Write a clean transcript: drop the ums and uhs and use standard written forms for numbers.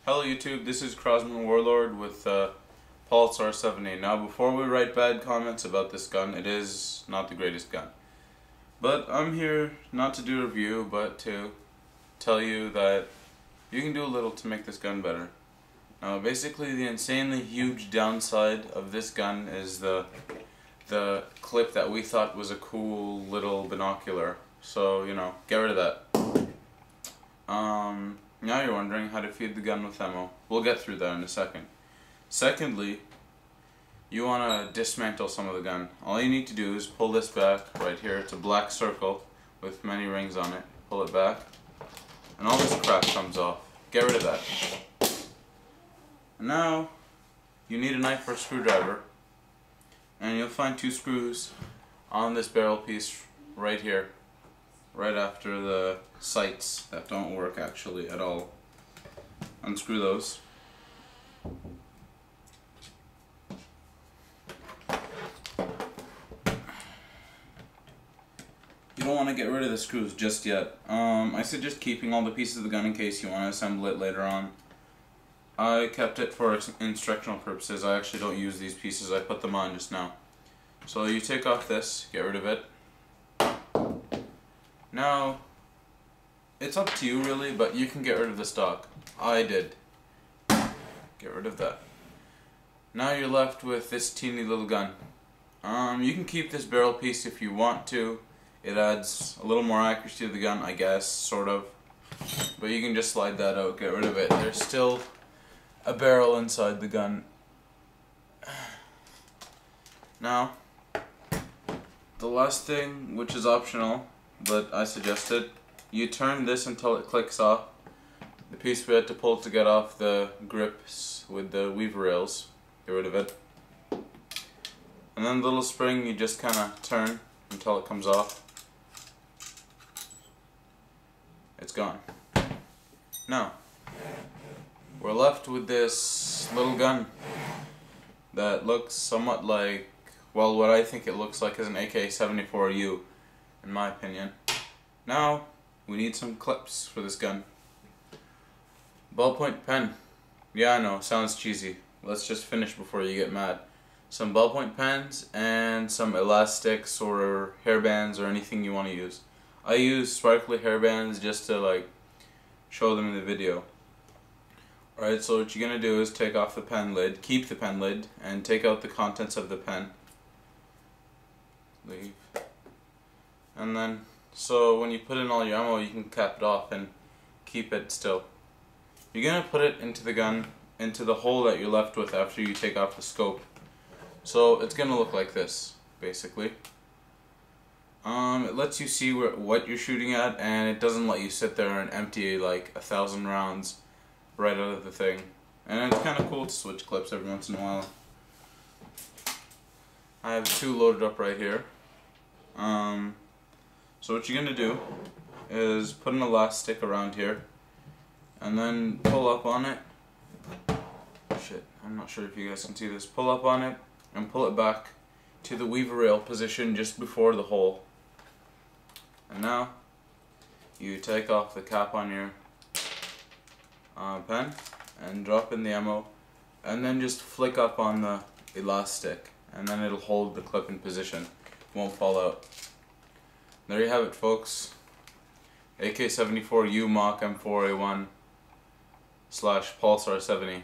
Hello YouTube, this is Crosman Warlord with Pulse R70. Now before we write bad comments about this gun, it is not the greatest gun. But I'm here not to do a review, but to tell you that you can do a little to make this gun better. Now basically the insanely huge downside of this gun is the clip that we thought was a cool little binocular. So, you know, get rid of that. Now you're wondering how to feed the gun with ammo. We'll get through that in a second. Secondly, you want to dismantle some of the gun. All you need to do is pull this back right here. It's a black circle with many rings on it. Pull it back and all this crap comes off. Get rid of that. And now you need a knife or a screwdriver, and you'll find two screws on this barrel piece right here, right after the sights that don't work actually at all. Unscrew those. You don't want to get rid of the screws just yet. I suggest keeping all the pieces of the gun in case you want to assemble it later on. I kept it for instructional purposes. I actually don't use these pieces, I put them on just now. So you take off this, get rid of it. Now, it's up to you really, but you can get rid of the stock. I did. Get rid of that. Now you're left with this teeny little gun. You can keep this barrel piece if you want to. It adds a little more accuracy to the gun, I guess, sort of. But you can just slide that out, get rid of it. There's still a barrel inside the gun. Now, the last thing, which is optional, but I suggest it, you turn this until it clicks off. The piece we had to pull to get off the grips with the weaver rails, get rid of it. And then the little spring you just kind of turn until it comes off. It's gone. Now, we're left with this little gun that looks somewhat like, well, what I think it looks like is an AK-74U, in my opinion. Now, we need some clips for this gun. Ballpoint pen. Yeah, I know, sounds cheesy. Let's just finish before you get mad. Some ballpoint pens and some elastics or hairbands or anything you want to use. I use sparkly hairbands just to like show them in the video. Alright, so what you're going to do is take off the pen lid, keep the pen lid, and take out the contents of the pen. Leave. And then, so when you put in all your ammo, you can cap it off and keep it still. You're going to put it into the gun, into the hole that you're left with after you take off the scope. So it's going to look like this, basically. It lets you see what you're shooting at, and it doesn't let you sit there and empty like 1,000 rounds right out of the thing. And it's kind of cool to switch clips every once in a while. I have two loaded up right here. So what you're going to do is put an elastic around here and then pull up on it. Shit, I'm not sure if you guys can see this. Pull up on it and pull it back to the weaver rail position just before the hole. And now you take off the cap on your pen and drop in the ammo, and then just flick up on the elastic, and then it'll hold the clip in position. It won't fall out. There you have it, folks. AK-74U Mach M4A1 / Pulse R70.